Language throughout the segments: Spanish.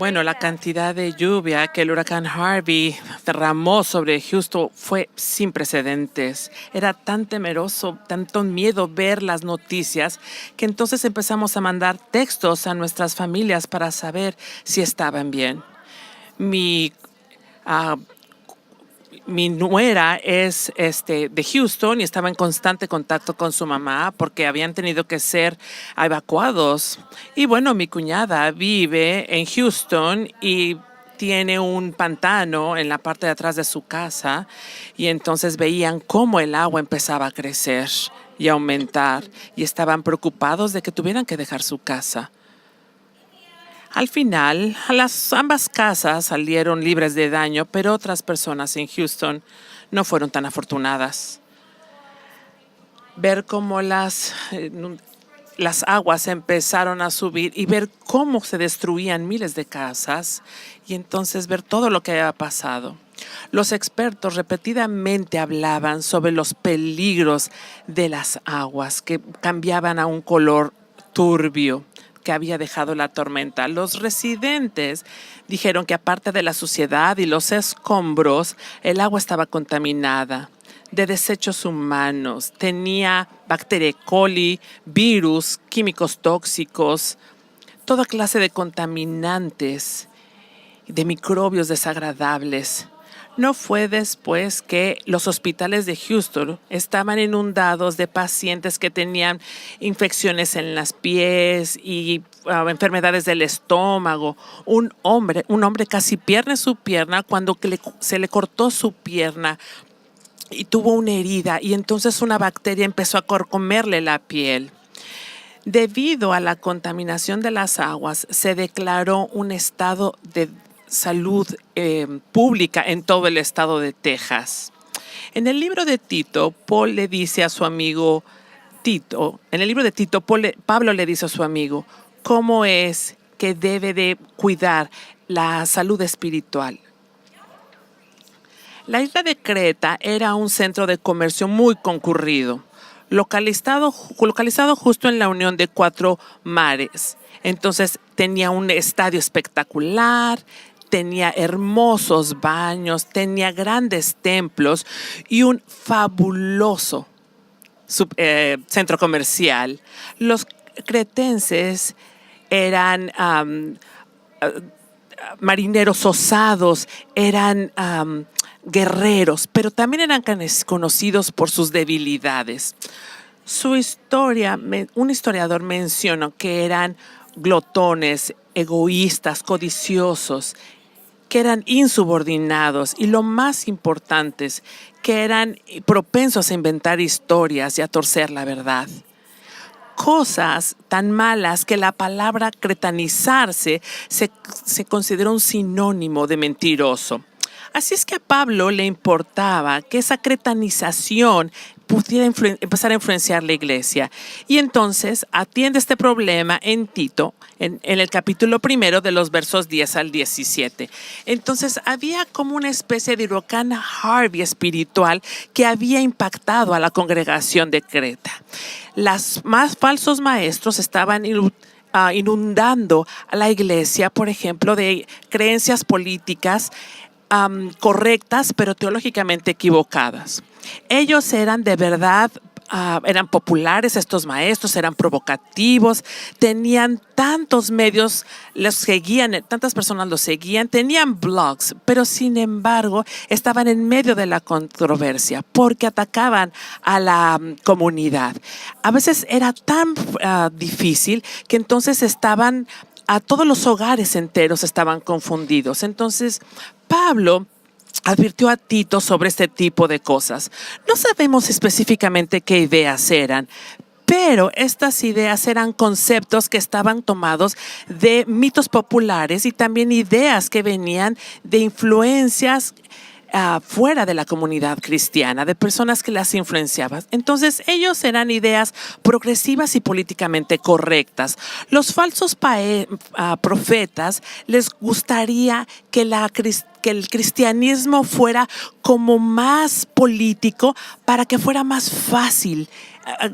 Bueno, la cantidad de lluvia que el huracán Harvey derramó sobre Houston fue sin precedentes. Era tan temeroso, tanto miedo ver las noticias, que entonces empezamos a mandar textos a nuestras familias para saber si estaban bien. Mi ah, Mi nuera es de Houston y estaba en constante contacto con su mamá porque habían tenido que ser evacuados. Y bueno, mi cuñada vive en Houston y tiene un pantano en la parte de atrás de su casa y entonces veían cómo el agua empezaba a crecer y aumentar y estaban preocupados de que tuvieran que dejar su casa. Al final, ambas casas salieron libres de daño, pero otras personas en Houston no fueron tan afortunadas. Ver cómo las aguas empezaron a subir y ver cómo se destruían miles de casas y entonces ver todo lo que había pasado. Los expertos repetidamente hablaban sobre los peligros de las aguas que cambiaban a un color turbio que había dejado la tormenta. Los residentes dijeron que aparte de la suciedad y los escombros, el agua estaba contaminada de desechos humanos. Tenía bacteria E. coli, virus, químicos tóxicos, toda clase de contaminantes, de microbios desagradables. No fue después que los hospitales de Houston estaban inundados de pacientes que tenían infecciones en las pies y enfermedades del estómago. Un hombre casi pierde su pierna cuando se le cortó su pierna y tuvo una herida y entonces una bacteria empezó a comerle la piel. Debido a la contaminación de las aguas, se declaró un estado de salud pública en todo el estado de Texas. En el libro de Tito, Paul le dice a su amigo Tito, en el libro de Tito, Pablo le dice a su amigo cómo es que debe de cuidar la salud espiritual. La isla de Creta era un centro de comercio muy concurrido, localizado justo en la unión de 4 mares. Entonces tenía un estadio espectacular, tenía hermosos baños, tenía grandes templos y un fabuloso centro comercial. Los cretenses eran marineros osados, eran guerreros, pero también eran conocidos por sus debilidades. Un historiador menciona que eran glotones, egoístas, codiciosos, que eran insubordinados y lo más importante, que eran propensos a inventar historias y a torcer la verdad. Cosas tan malas que la palabra cretanizarse se considera un sinónimo de mentiroso. Así es que a Pablo le importaba que esa cretanización pudiera empezar a influenciar la iglesia. Y entonces atiende este problema en Tito, en el capítulo 1 de los versos 10 al 17. Entonces había como una especie de huracán Harvey espiritual que había impactado a la congregación de Creta. Los más falsos maestros estaban inundando a la iglesia, por ejemplo, de creencias políticas correctas, pero teológicamente equivocadas. Ellos eran de verdad, eran populares estos maestros, eran provocativos, tenían tantos medios, los seguían, tantas personas los seguían, tenían blogs, pero sin embargo estaban en medio de la controversia porque atacaban a la comunidad. A veces era tan difícil que entonces a todos los hogares enteros estaban confundidos. Entonces, Pablo advirtió a Tito sobre este tipo de cosas. No sabemos específicamente qué ideas eran, pero estas ideas eran conceptos que estaban tomados de mitos populares y también ideas que venían de influencias fuera de la comunidad cristiana, de personas que las influenciaban. Entonces, ellos eran ideas progresivas y políticamente correctas. Los falsos profetas les gustaría que el cristianismo fuera como más político para que fuera más fácil,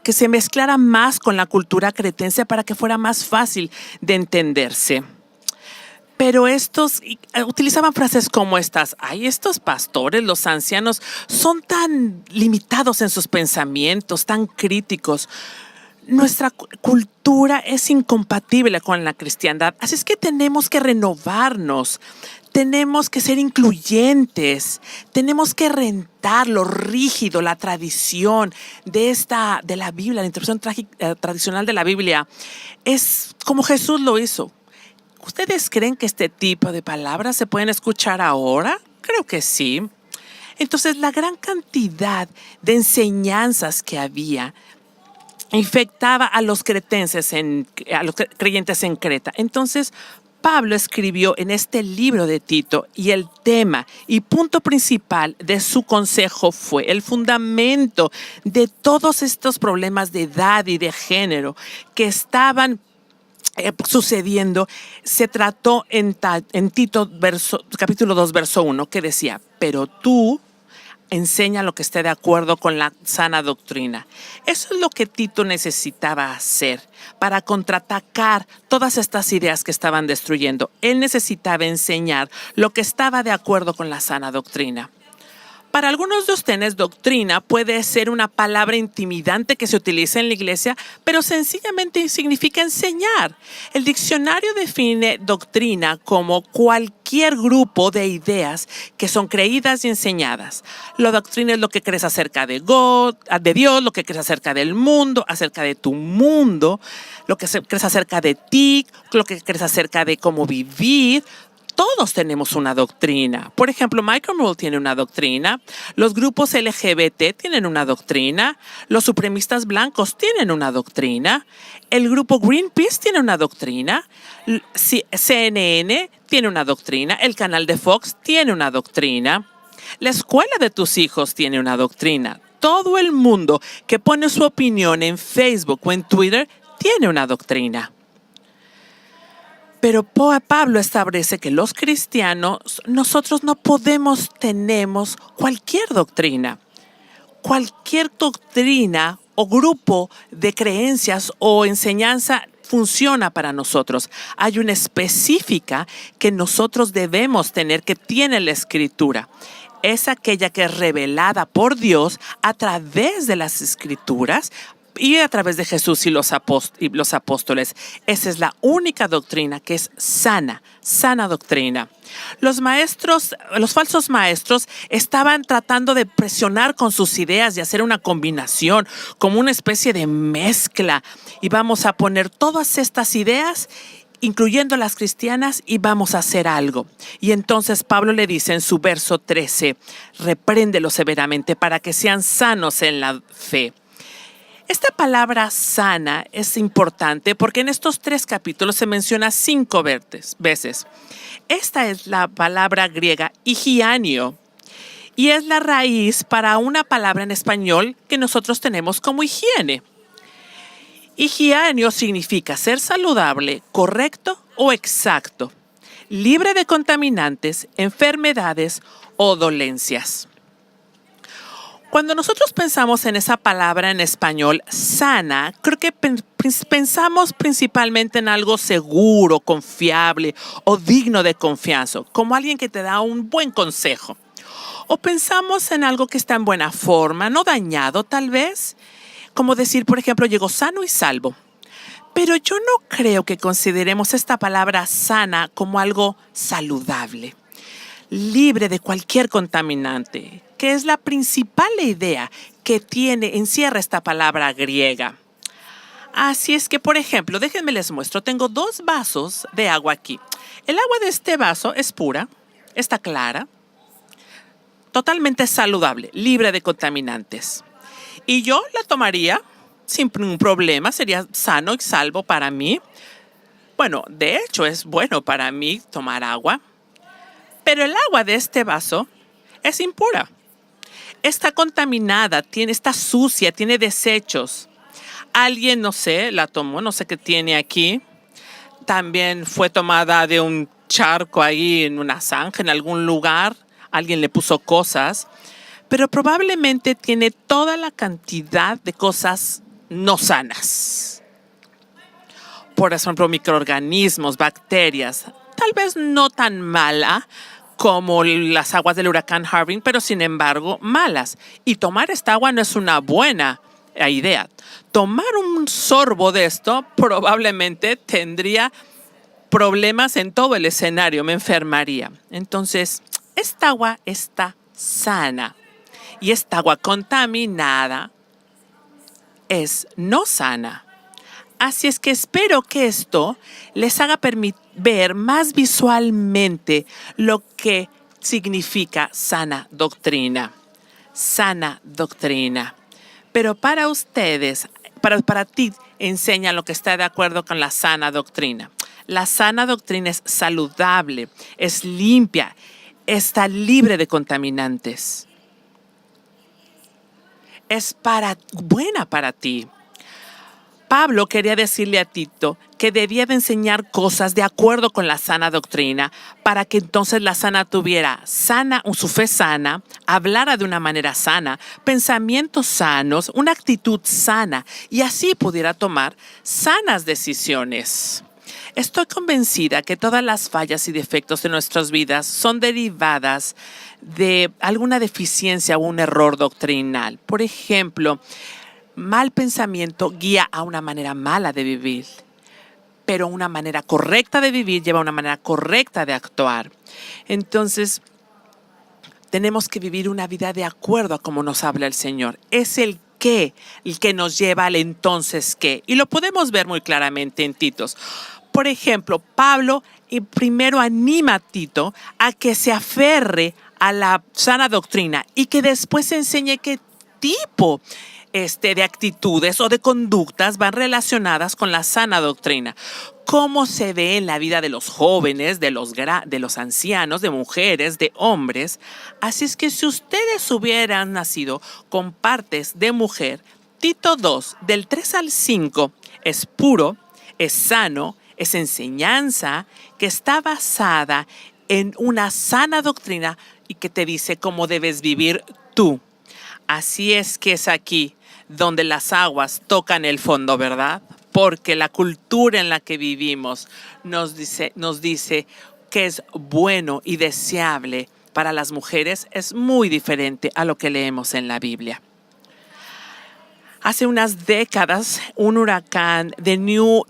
que se mezclara más con la cultura cretense para que fuera más fácil de entenderse. Pero estos utilizaban frases como estas: ay, estos pastores, los ancianos, son tan limitados en sus pensamientos, tan críticos. Nuestra cultura es incompatible con la cristiandad, así es que tenemos que renovarnos, tenemos que ser incluyentes, tenemos que rentar lo rígido, la tradición de la Biblia, la interpretación tradicional de la Biblia. Es como Jesús lo hizo. ¿Ustedes creen que este tipo de palabras se pueden escuchar ahora? Creo que sí. Entonces, la gran cantidad de enseñanzas que había infectaba a los creyentes en Creta. Entonces, Pablo escribió en este libro de Tito, y el tema y punto principal de su consejo fue el fundamento de todos estos problemas de edad y de género que estaban sucediendo. Se trató en Tito capítulo 2, verso 1, que decía: pero tú enseña lo que esté de acuerdo con la sana doctrina. Eso es lo que Tito necesitaba hacer para contraatacar todas estas ideas que estaban destruyendo. Él necesitaba enseñar lo que estaba de acuerdo con la sana doctrina. Para algunos de ustedes, doctrina puede ser una palabra intimidante que se utiliza en la iglesia, pero sencillamente significa enseñar. El diccionario define doctrina como cualquier grupo de ideas que son creídas y enseñadas. La doctrina es lo que crees acerca de Dios, lo que crees acerca del mundo, acerca de tu mundo, lo que crees acerca de ti, lo que crees acerca de cómo vivir. Todos tenemos una doctrina. Por ejemplo, Michael Moore tiene una doctrina. Los grupos LGBT tienen una doctrina. Los supremistas blancos tienen una doctrina. El grupo Greenpeace tiene una doctrina. CNN tiene una doctrina. El canal de Fox tiene una doctrina. La escuela de tus hijos tiene una doctrina. Todo el mundo que pone su opinión en Facebook o en Twitter tiene una doctrina. Pero Pablo establece que los cristianos, nosotros no tenemos cualquier doctrina. Cualquier doctrina o grupo de creencias o enseñanza funciona para nosotros. Hay una específica que nosotros debemos tener, que tiene la Escritura. Es aquella que es revelada por Dios a través de las Escrituras y a través de Jesús y los apóstoles. Esa es la única doctrina que es sana doctrina. Los falsos maestros estaban tratando de presionar con sus ideas y hacer una combinación, como una especie de mezcla. Y vamos a poner todas estas ideas, incluyendo las cristianas, y vamos a hacer algo. Y entonces Pablo le dice en su verso 13, repréndelos severamente para que sean sanos en la fe. Esta palabra sana es importante porque en estos 3 capítulos se menciona 5 veces. Esta es la palabra griega higienio y es la raíz para una palabra en español que nosotros tenemos como higiene. Higienio significa ser saludable, correcto o exacto, libre de contaminantes, enfermedades o dolencias. Cuando nosotros pensamos en esa palabra en español, sana, creo que pensamos principalmente en algo seguro, confiable o digno de confianza, como alguien que te da un buen consejo. O pensamos en algo que está en buena forma, no dañado tal vez, como decir, por ejemplo, llegó sano y salvo. Pero yo no creo que consideremos esta palabra sana como algo saludable, libre de cualquier contaminante, que es la principal idea que encierra esta palabra griega. Así es que, por ejemplo, déjenme les muestro. Tengo 2 vasos de agua aquí. El agua de este vaso es pura, está clara, totalmente saludable, libre de contaminantes. Y yo la tomaría sin ningún problema, sería sano y salvo para mí. Bueno, de hecho es bueno para mí tomar agua. Pero el agua de este vaso es impura. Está contaminada, está sucia, tiene desechos. Alguien, no sé, la tomó, no sé qué tiene aquí. También fue tomada de un charco ahí en una zanja, en algún lugar. Alguien le puso cosas. Pero probablemente tiene toda la cantidad de cosas no sanas. Por ejemplo, microorganismos, bacterias. tal vez no tan mala como las aguas del huracán Harvey, pero sin embargo malas. Y tomar esta agua no es una buena idea. Tomar un sorbo de esto probablemente tendría problemas en todo el escenario, me enfermaría. Entonces, esta agua está sana y esta agua contaminada es no sana. Así es que espero que esto les haga ver más visualmente lo que significa sana doctrina. Sana doctrina. Pero para ustedes, para ti, enseña lo que está de acuerdo con la sana doctrina. La sana doctrina es saludable, es limpia, está libre de contaminantes. Es buena para ti. Pablo quería decirle a Tito que debía de enseñar cosas de acuerdo con la sana doctrina para que entonces la sana tuviera su fe sana, hablara de una manera sana, pensamientos sanos, una actitud sana y así pudiera tomar sanas decisiones. Estoy convencida que todas las fallas y defectos de nuestras vidas son derivadas de alguna deficiencia o un error doctrinal. Por ejemplo, mal pensamiento guía a una manera mala de vivir, pero una manera correcta de vivir lleva a una manera correcta de actuar. Entonces, tenemos que vivir una vida de acuerdo a cómo nos habla el Señor. Es el que nos lleva al entonces qué. Y lo podemos ver muy claramente en Titos. Por ejemplo, Pablo primero anima a Tito a que se aferre a la sana doctrina y que después enseñe qué tipo de actitudes o de conductas van relacionadas con la sana doctrina. Cómo se ve en la vida de los jóvenes, de los ancianos, de mujeres, de hombres. Así es que si ustedes hubieran nacido con partes de mujer, Tito 2, del 3 al 5, es puro, es sano, es enseñanza que está basada en una sana doctrina y que te dice cómo debes vivir tú. Así es que es aquí donde las aguas tocan el fondo, ¿verdad? Porque la cultura en la que vivimos nos dice que es bueno y deseable para las mujeres. Es muy diferente a lo que leemos en la Biblia. Hace unas décadas, un huracán de nuevas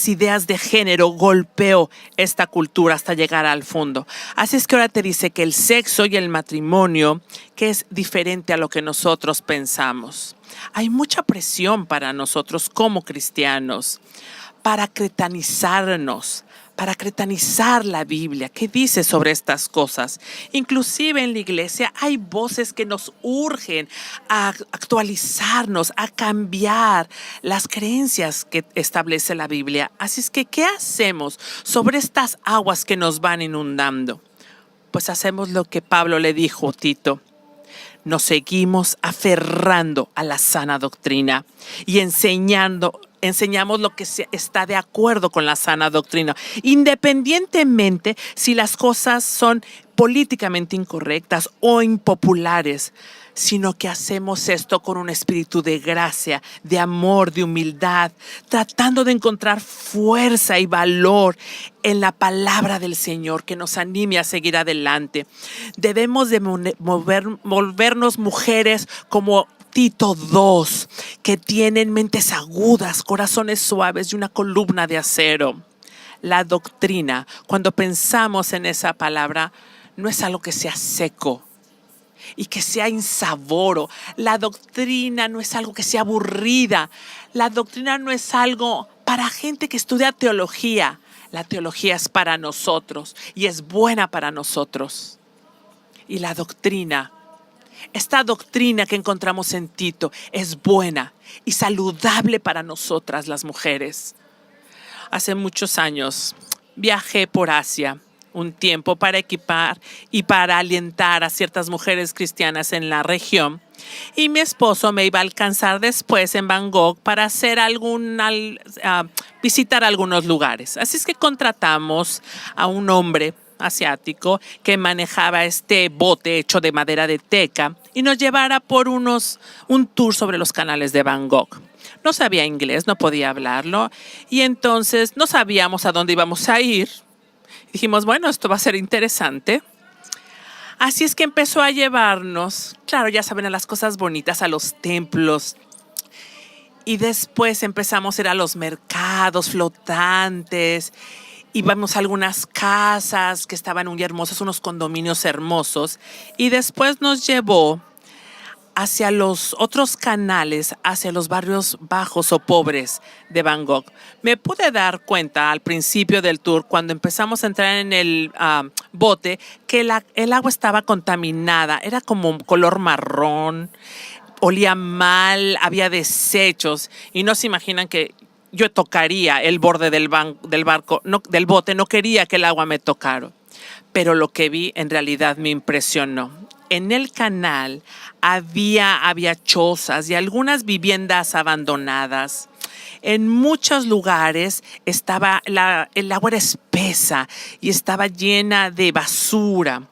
ideas de género golpeó esta cultura hasta llegar al fondo. Así es que ahora te dice que el sexo y el matrimonio, que es diferente a lo que nosotros pensamos. Hay mucha presión para nosotros como cristianos, para cretanizarnos, para cretanizar la Biblia. ¿Qué dice sobre estas cosas? Inclusive en la iglesia hay voces que nos urgen a actualizarnos, a cambiar las creencias que establece la Biblia. Así es que, ¿qué hacemos sobre estas aguas que nos van inundando? Pues hacemos lo que Pablo le dijo a Tito. Nos seguimos aferrando a la sana doctrina y enseñamos lo que está de acuerdo con la sana doctrina, independientemente si las cosas son políticamente incorrectas o impopulares, sino que hacemos esto con un espíritu de gracia, de amor, de humildad, tratando de encontrar fuerza y valor en la palabra del Señor que nos anime a seguir adelante. Debemos de volvernos mujeres como Tito 2, que tienen mentes agudas, corazones suaves y una columna de acero. La doctrina, cuando pensamos en esa palabra, no es algo que sea seco y que sea insaboro. La doctrina no es algo que sea aburrida. La doctrina no es algo para gente que estudia teología. La teología es para nosotros y es buena para nosotros. Y la doctrina, esta doctrina que encontramos en Tito, es buena y saludable para nosotras las mujeres. Hace muchos años viajé por Asia un tiempo para equipar y para alentar a ciertas mujeres cristianas en la región. Y mi esposo me iba a alcanzar después en Bangkok para hacer visitar algunos lugares. Así es que contratamos a un hombre asiático que manejaba este bote hecho de madera de teca y nos llevara por un tour sobre los canales de Bangkok. No sabía inglés, no podía hablarlo. Y entonces no sabíamos a dónde íbamos a ir. Dijimos, bueno, esto va a ser interesante. Así es que empezó a llevarnos, claro, ya saben, a las cosas bonitas, a los templos. Y después empezamos a ir a los mercados flotantes. Íbamos a algunas casas que estaban muy hermosas, unos condominios hermosos. Y después nos llevó hacia los otros canales, hacia los barrios bajos o pobres de Bangkok. Me pude dar cuenta al principio del tour, cuando empezamos a entrar en el bote, que el agua estaba contaminada. Era como color marrón, olía mal, había desechos. Y no se imaginan que yo tocaría el borde del barco, no, del bote. No quería que el agua me tocara. Pero lo que vi en realidad me impresionó. En el canal había chozas y algunas viviendas abandonadas. En muchos lugares el agua era espesa y estaba llena de basura.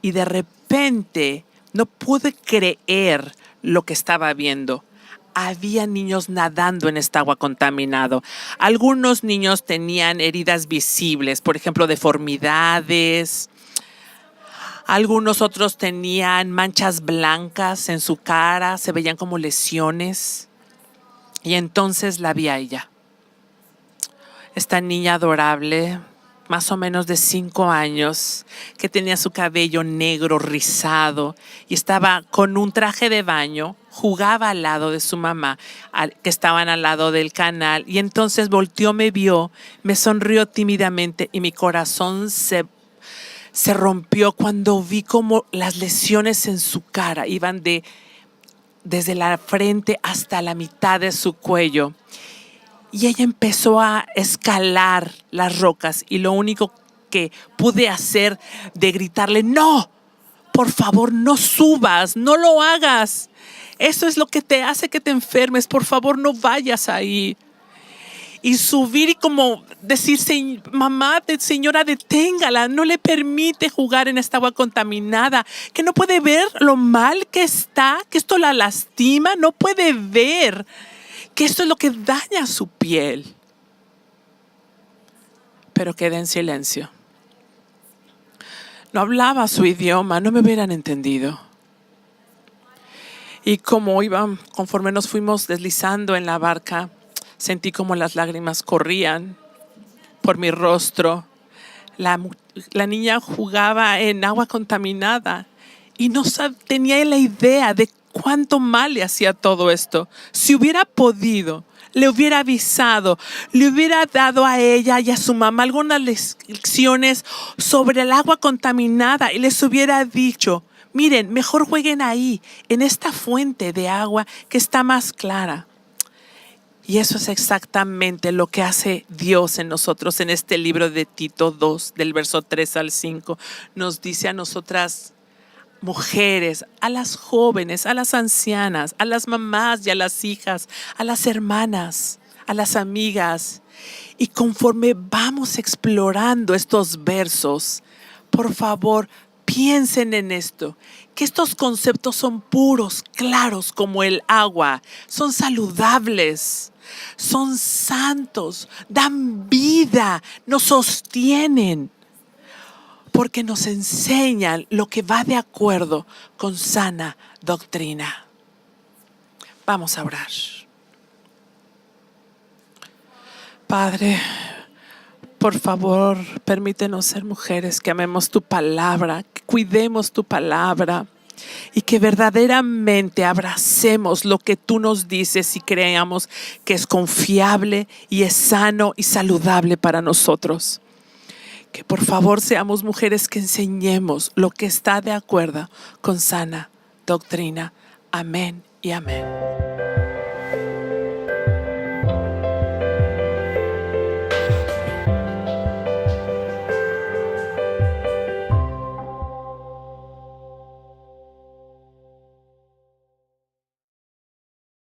Y de repente no pude creer lo que estaba viendo. Había niños nadando en esta agua contaminado. Algunos niños tenían heridas visibles, por ejemplo, deformidades. Algunos otros tenían manchas blancas en su cara, se veían como lesiones. Y entonces la vi a ella. Esta niña adorable, más o menos de 5 años, que tenía su cabello negro rizado y estaba con un traje de baño, jugaba al lado de su mamá, que estaban al lado del canal. Y entonces volteó, me vio, me sonrió tímidamente y mi corazón se rompió cuando vi como las lesiones en su cara iban desde la frente hasta la mitad de su cuello. Y ella empezó a escalar las rocas y lo único que pude hacer de gritarle, no, por favor, no subas, no lo hagas. Eso es lo que te hace que te enfermes, por favor, no vayas ahí. Y subir y como decir, mamá, señora, deténgala, no le permite jugar en esta agua contaminada, que no puede ver lo mal que está, que esto la lastima, no puede ver que esto es lo que daña su piel. Pero quedé en silencio. No hablaba su idioma, no me hubieran entendido. Y conforme nos fuimos deslizando en la barca, sentí como las lágrimas corrían por mi rostro. La niña jugaba en agua contaminada y no tenía la idea de cuánto mal le hacía todo esto. Si hubiera podido, le hubiera avisado, le hubiera dado a ella y a su mamá algunas lecciones sobre el agua contaminada y les hubiera dicho, miren, mejor jueguen ahí, en esta fuente de agua que está más clara. Y eso es exactamente lo que hace Dios en nosotros. En este libro de Tito 2, del verso 3 al 5, nos dice a nosotras mujeres, a las jóvenes, a las ancianas, a las mamás y a las hijas, a las hermanas, a las amigas. Y conforme vamos explorando estos versos, por favor, piensen en esto, que estos conceptos son puros, claros como el agua, son saludables, son santos, dan vida, nos sostienen, porque nos enseñan lo que va de acuerdo con sana doctrina. Vamos a orar. Padre, por favor, permítenos ser mujeres que amemos tu palabra, que cuidemos tu palabra y que verdaderamente abracemos lo que tú nos dices y creamos que es confiable y es sano y saludable para nosotros. Que por favor seamos mujeres que enseñemos lo que está de acuerdo con sana doctrina. Amén y amén.